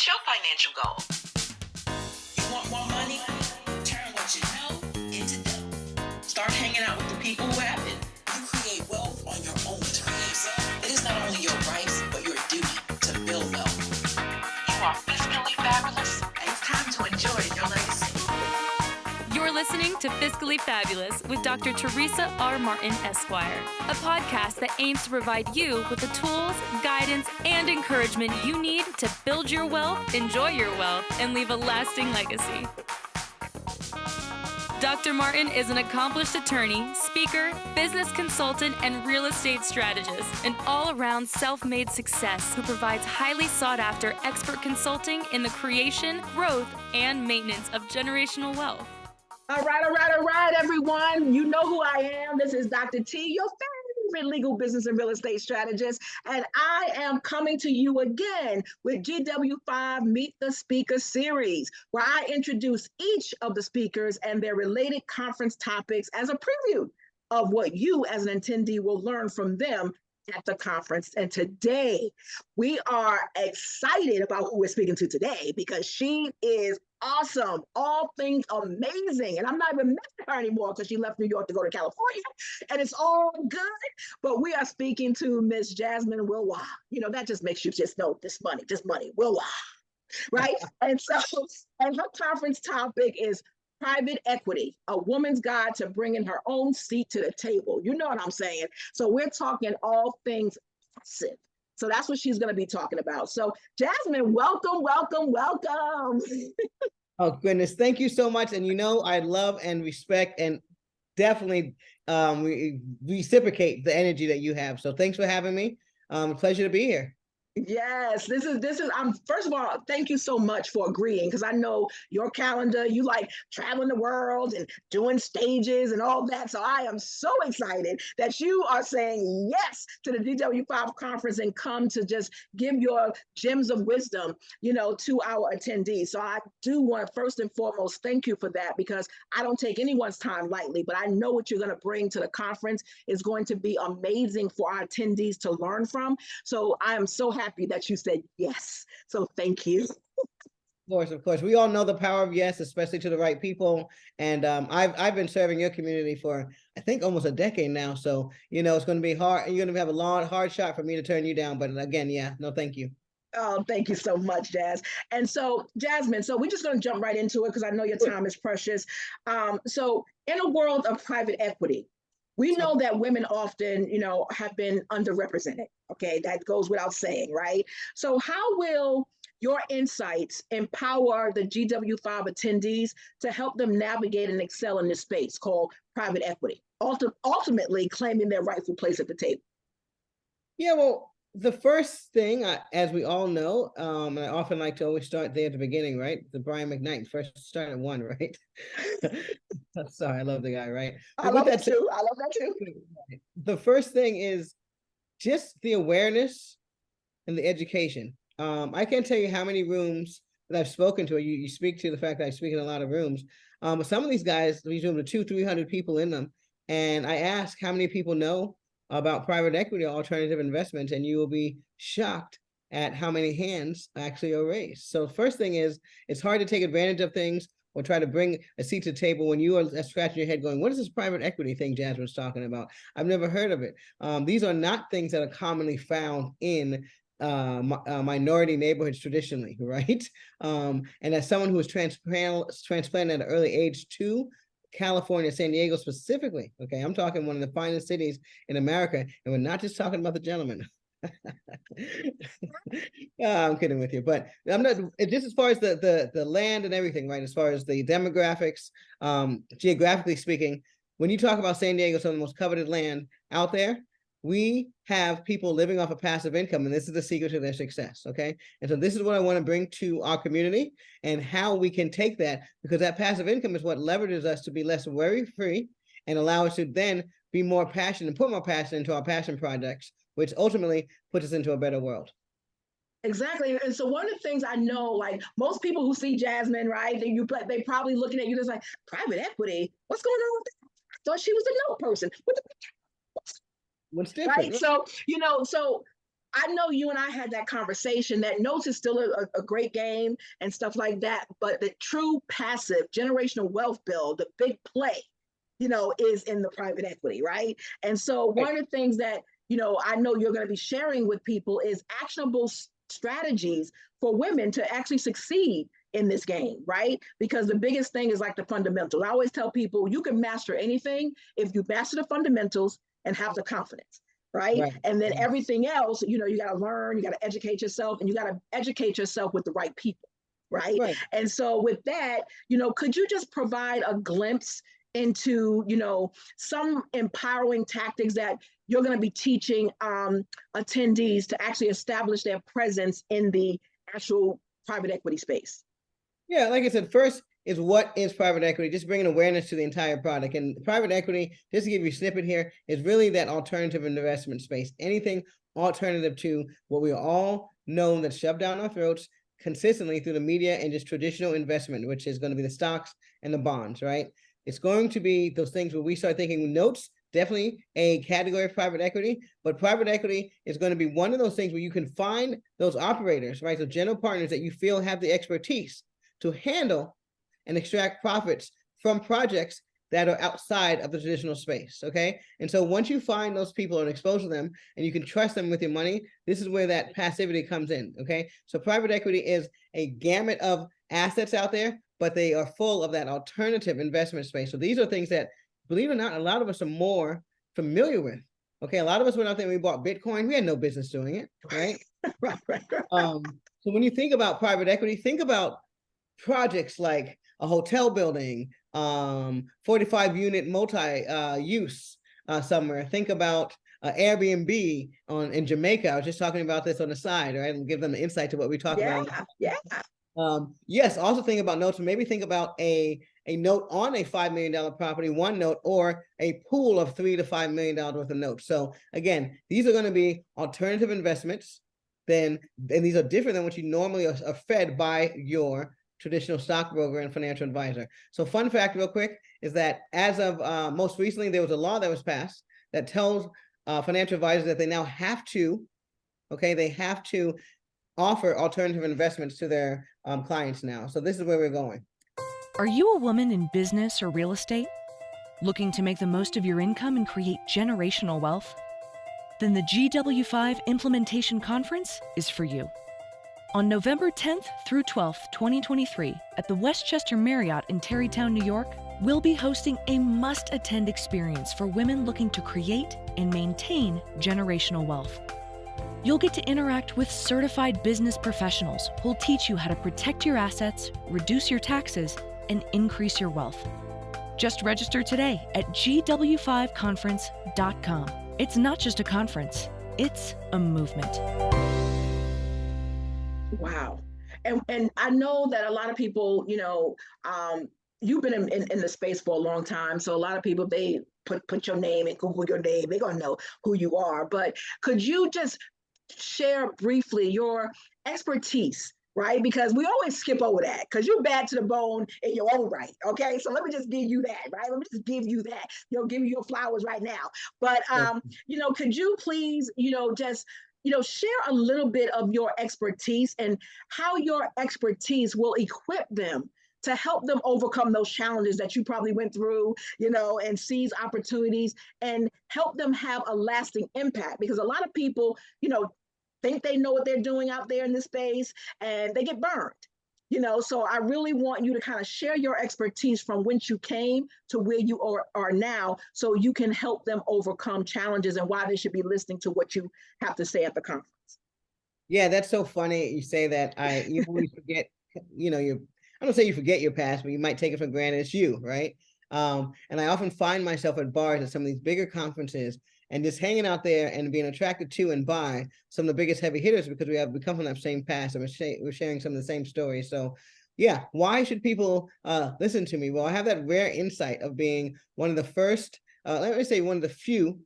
What's your financial goal? You want more money? Turn what you know into dough. Start hanging out with the people who have it. You create wealth on your own terms. It is not only your rights, but your duty to build wealth. You are fiscally fabulous, and it's time to enjoy your legacy. You're listening to Fiscally Fabulous with Dr. Teresa R. Martin, Esquire, a podcast that aims to provide you with the tools, guidance, and encouragement you need to build your wealth, enjoy your wealth, and leave a lasting legacy. Dr. Martin is an accomplished attorney, speaker, business consultant, and real estate strategist, an all-around self-made success who provides highly sought-after expert consulting in the creation, growth, and maintenance of generational wealth. All right, everyone. You know who I am. This is Dr. T, your favorite legal business and real estate strategist. And I am coming to you again with GW5 Meet the Speaker series, where I introduce each of the speakers and their related conference topics as a preview of what you as an attendee will learn from them at the conference. And today we are excited about who we're speaking to today because she is awesome, all things amazing. And I'm not even missing her anymore because she left New York to go to California, and it's all good. But we are speaking to Miss Jasmine Willois. You know, that just makes you just know this money, Willois, right? And her conference topic is private equity, a woman's guide to bringing her own seat to the table. You know what I'm saying? So we're talking all things passive. So that's what she's going to be talking about. So Jasmine, welcome. Oh, goodness. Thank you so much. And you know, I love and respect and definitely reciprocate the energy that you have. So thanks for having me. Pleasure to be here. Yes, this is first of all, thank you so much for agreeing, because I know your calendar, you like traveling the world and doing stages and all that. So I am so excited that you are saying yes to the DW5 conference and come to just give your gems of wisdom, to our attendees. So I do want to first and foremost thank you for that, because I don't take anyone's time lightly, but I know what you're going to bring to the conference is going to be amazing for our attendees to learn from. So I am so happy that you said yes. So thank you. Of course. We all know the power of yes, especially to the right people. And I've been serving your community for, I think, almost a decade now. So, it's going to be hard. You're going to have a hard shot for me to turn you down. But again, thank you. Oh, thank you so much, Jazz. And so, Jasmine, we're just going to jump right into it because I know your time is precious. So in a world of private equity, we know that women often, have been underrepresented. Okay, that goes without saying, right? So how will your insights empower the GW5 attendees to help them navigate and excel in this space called private equity, ultimately claiming their rightful place at the table? Yeah, well, the first thing, as we all know, and I often like to always start there at the beginning, right? The Brian McKnight first start at one, right? Sorry, I love the guy, right? I love that too. The first thing is just the awareness and the education. I can't tell you how many rooms that I've spoken to. You speak to the fact that I speak in a lot of rooms. But some of these guys, these rooms are 200-300 people in them. And I ask how many people know about private equity or alternative investments, and you will be shocked at how many hands actually are raised. So first thing is, it's hard to take advantage of things or try to bring a seat to the table when you are scratching your head going, what is this private equity thing Jasmine's talking about? I've never heard of it. These are not things that are commonly found in minority neighborhoods traditionally, right? And as someone who was transplanted at an early age to California, San Diego specifically, okay, I'm talking one of the finest cities in America, and we're not just talking about the gentleman. I'm kidding with you, but I'm not just as far as the land and everything, right? As far as the demographics, geographically speaking, when you talk about San Diego, some of the most coveted land out there, we have people living off of passive income, and this is the secret to their success, okay? And so this is what I want to bring to our community and how we can take that, because that passive income is what leverages us to be less worry-free and allow us to then be more passionate and put more passion into our passion projects, which ultimately puts us into a better world. Exactly. And so one of the things I know, like most people who see Jasmine, right, they probably looking at you just like, private equity, what's going on with that? I thought she was a note person. What's different? Right. So, I know you and I had that conversation that notes is still a great game and stuff like that, but the true passive generational wealth build, the big play, is in the private equity, right? And so one of the things that, I know you're going to be sharing with people is actionable strategies for women to actually succeed in this game, right? Because the biggest thing is like the fundamentals. I always tell people you can master anything if you master the fundamentals and have the confidence, right? And then everything else, you got to learn, you got to educate yourself, and you got to educate yourself with the right people, right? And so with that, could you just provide a glimpse into, some empowering tactics that you're going to be teaching attendees to actually establish their presence in the actual private equity space? Yeah, like I said, first is what is private equity, just bringing awareness to the entire product. And private equity, just to give you a snippet here, is really that alternative investment space. Anything alternative to what we all know that's shoved down our throats consistently through the media and just traditional investment, which is going to be the stocks and the bonds, right? It's going to be those things where we start thinking notes, definitely a category of private equity, but private equity is going to be one of those things where you can find those operators, right? So general partners that you feel have the expertise to handle and extract profits from projects that are outside of the traditional space, okay? And so once you find those people and expose to them and you can trust them with your money, this is where that passivity comes in, okay? So private equity is a gamut of assets out there, but they are full of that alternative investment space. So these are things that, believe it or not, a lot of us are more familiar with, okay? A lot of us went out there and we bought Bitcoin. We had no business doing it, right? So when you think about private equity, think about projects like a hotel building, 45 unit multi-use somewhere. Think about Airbnb in Jamaica. I was just talking about this on the side, right? And give them the insight to what we talked about. Yes, also think about notes, and maybe think about a note on a $5 million property, one note, or a pool of $3 to $5 million worth of notes. So again, these are going to be alternative investments, and these are different than what you normally are fed by your traditional stockbroker and financial advisor. So fun fact real quick is that as of most recently, there was a law that was passed that tells financial advisors that they now have to, they have to offer alternative investments to their clients now. So this is where we're going. Are you a woman in business or real estate? Looking to make the most of your income and create generational wealth? Then the GW5 Implementation Conference is for you. On November 10th through 12th, 2023, at the Westchester Marriott in Tarrytown, New York, we'll be hosting a must-attend experience for women looking to create and maintain generational wealth. You'll get to interact with certified business professionals who'll teach you how to protect your assets, reduce your taxes, and increase your wealth. Just register today at GW5conference.com. It's not just a conference, it's a movement. Wow. And I know that a lot of people, you've been in the space for a long time. So a lot of people, they put your name and Google your name, they're going to know who you are. But could you just share briefly your expertise, right? Because we always skip over that because you're bad to the bone in your own right. Okay. So let me just give you that, right? Let me just give you that. Give you your flowers right now. But, could you please, just share a little bit of your expertise and how your expertise will equip them to help them overcome those challenges that you probably went through, and seize opportunities and help them have a lasting impact. Because a lot of people, think they know what they're doing out there in this space and they get burned. So I really want you to kind of share your expertise from whence you came to where you are now, so you can help them overcome challenges and why they should be listening to what you have to say at the conference. Yeah, that's so funny you say that. You always forget, I don't say you forget your past, but you might take it for granted it's you, right? And I often find myself at bars at some of these bigger conferences and just hanging out there and being attracted to and by some of the biggest heavy hitters because we come from that same past and we're sharing some of the same stories. So yeah, why should people listen to me? Well, I have that rare insight of being one of the first, let me say one of the few,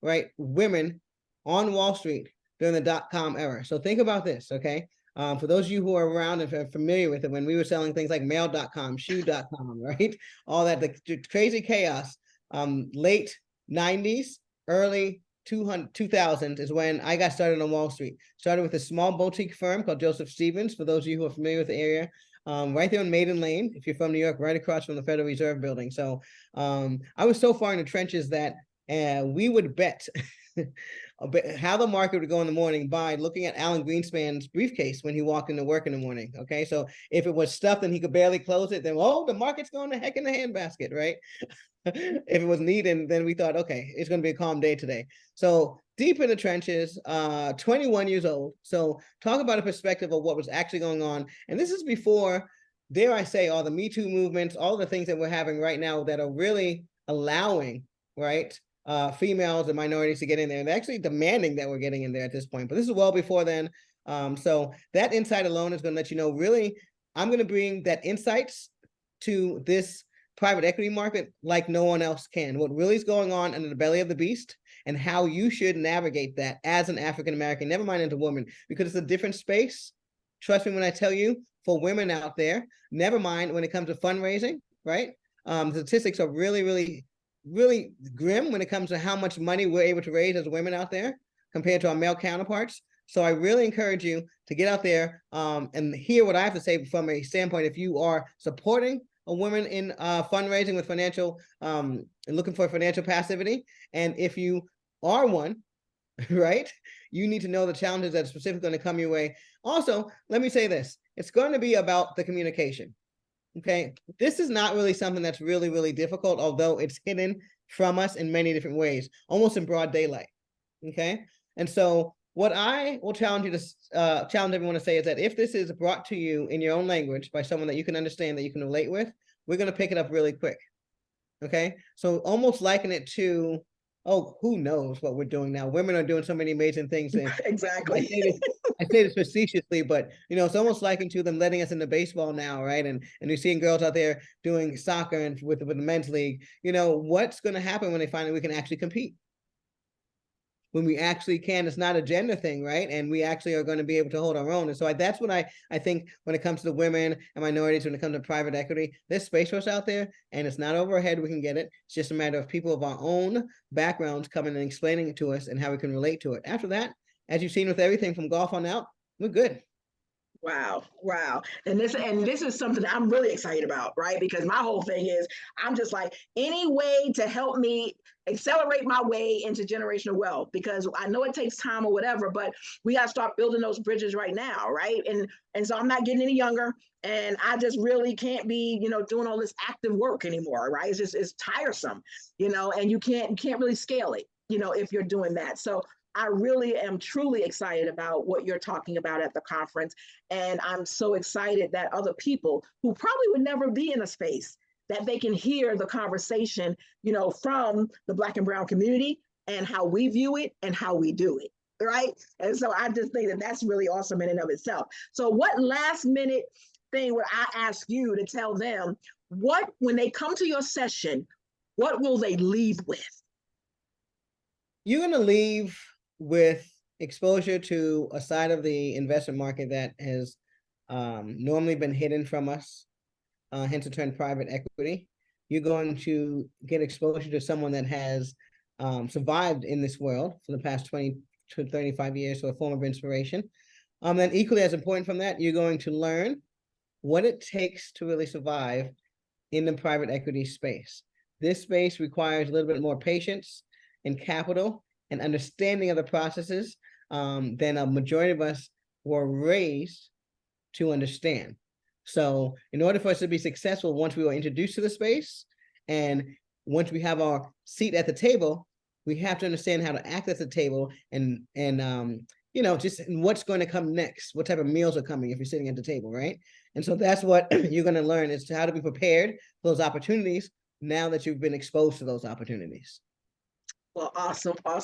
right, women on Wall Street during the dot-com era. So think about this, okay? For those of you who are around and are familiar with it, when we were selling things like mail.com, shoe.com, right? All that, the crazy chaos, late 90s, early 2000 is when I got started on Wall Street. Started with a small boutique firm called Joseph Stevens, for those of you who are familiar with the area, right there on Maiden Lane, if you're from New York, right across from the Federal Reserve Building. So I was so far in the trenches that we would bet how the market would go in the morning by looking at Alan Greenspan's briefcase when he walked into work in the morning. Okay, so if it was stuffed and he could barely close it, then the market's going to heck in the handbasket, right? If it was neat, and then we thought, okay, it's going to be a calm day today. So deep in the trenches, 21 years old. So talk about a perspective of what was actually going on. And this is before, dare I say, all the Me Too movements, all the things that we're having right now that are really allowing, right, females and minorities to get in there, and actually demanding that we're getting in there at this point. But this is well before then. So that insight alone is going to let you know, really, I'm going to bring that insights to this private equity market like no one else can. What really is going on under the belly of the beast, and how you should navigate that as an African American, never mind as a woman, because it's a different space. Trust me when I tell you, for women out there, never mind when it comes to fundraising, right? The statistics are really, really, really grim when it comes to how much money we're able to raise as women out there compared to our male counterparts. So I really encourage you to get out there and hear what I have to say from a standpoint. If you are supporting a woman in fundraising with financial, looking for financial passivity, and if you are one, right, you need to know the challenges that are specifically going to come your way. Also, let me say this, it's going to be about the communication. Okay, this is not really something that's really, really difficult, although it's hidden from us in many different ways, almost in broad daylight. Okay, and so what I will challenge you to challenge everyone to say is that if this is brought to you in your own language by someone that you can understand, that you can relate with, we're going to pick it up really quick. Okay, so almost liken it to, oh, who knows what we're doing now? Women are doing so many amazing things. And Exactly. I say this facetiously, but it's almost likened to them letting us into baseball now, right? And you're seeing girls out there doing soccer and with the men's league. What's going to happen when they find that we can actually compete? When we actually can, it's not a gender thing, right? And we actually are going to be able to hold our own. And so that's what I think when it comes to the women and minorities, when it comes to private equity, there's space for us out there, and it's not over our head. We can get it. It's just a matter of people of our own backgrounds coming and explaining it to us and how we can relate to it. After that, as you've seen with everything from golf on out, we're good. Wow. And this is something that I'm really excited about, right? Because my whole thing is, I'm just like, any way to help me accelerate my way into generational wealth, because I know it takes time or whatever, but we got to start building those bridges right now, right? And so I'm not getting any younger, and I just really can't be, doing all this active work anymore, right? It's tiresome, and you can't really scale it, if you're doing that. So I really am truly excited about what you're talking about at the conference. And I'm so excited that other people who probably would never be in a space, that they can hear the conversation, from the Black and Brown community, and how we view it and how we do it, right? And so I just think that that's really awesome in and of itself. So what last minute thing would I ask you to tell them, when they come to your session, what will they leave with? You're going to leave with exposure to a side of the investment market that has normally been hidden from us, hence the term private equity. You're going to get exposure to someone that has survived in this world for the past 20 to 35 years, so a form of inspiration. Then equally as important from that, you're going to learn what it takes to really survive in the private equity space. This space requires a little bit more patience and capital and understanding of the processes than a majority of us were raised to understand. So in order for us to be successful, once we were introduced to the space and once we have our seat at the table, we have to understand how to act at the table and just what's going to come next, what type of meals are coming if you're sitting at the table, right? And so that's what you're going to learn, is how to be prepared for those opportunities now that you've been exposed to those opportunities. Well, awesome. I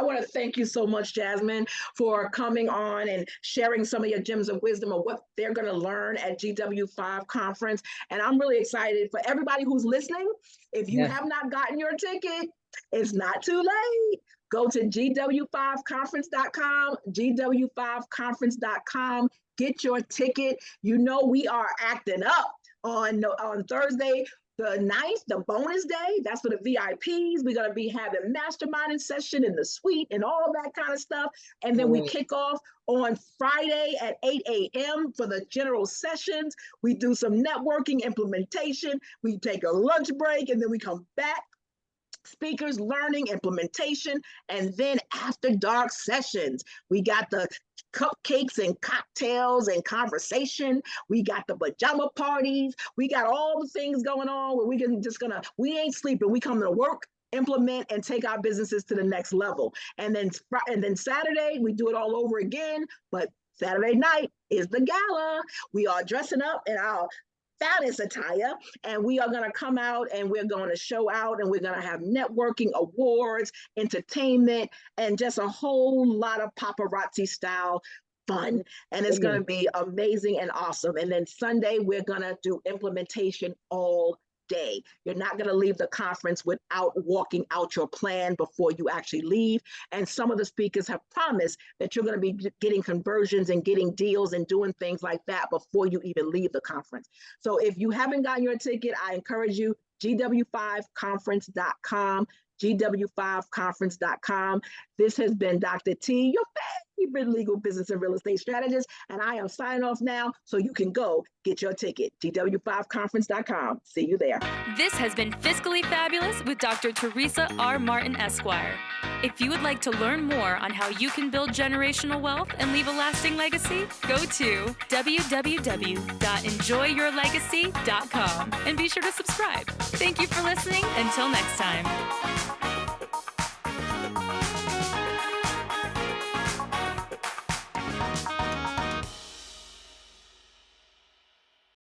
want to thank you so much, Jasmine, for coming on and sharing some of your gems of wisdom of what they're going to learn at GW5 conference. And I'm really excited for everybody who's listening. If you have not gotten your ticket, it's not too late. Go to GW5conference.com, GW5conference.com, get your ticket. We are acting up on Thursday. The ninth, the bonus day, that's for the VIPs. We're going to be having masterminding session in the suite and all that kind of stuff. And then we kick off on Friday at 8 a.m. for the general sessions. We do some networking implementation. We take a lunch break and then we come back. Speakers, learning, implementation, and then after dark sessions. We got the cupcakes and cocktails and conversation. We got the pajama parties. We got all the things going on where we ain't sleeping. We come to work, implement, and take our businesses to the next level. And then Saturday, we do it all over again. But Saturday night is the gala. We are dressing up in our fattest attire, and we are going to come out and we're going to show out, and we're going to have networking, awards, entertainment, and just a whole lot of paparazzi style fun. And it's going to be amazing and awesome. And then Sunday, we're going to do implementation all day. You're not going to leave the conference without walking out your plan before you actually leave. And some of the speakers have promised that you're going to be getting conversions and getting deals and doing things like that before you even leave the conference. So if you haven't gotten your ticket, I encourage you, GW5conference.com, GW5conference.com. This has been Dr. T, your favorite legal business and real estate strategist, and I am signing off now so you can go get your ticket. GW5conference.com. See you there. This has been Fiscally Fabulous with Dr. Teresa R. Martin, Esquire. If you would like to learn more on how you can build generational wealth and leave a lasting legacy, go to www.enjoyyourlegacy.com and be sure to subscribe. Thank you for listening. Until next time.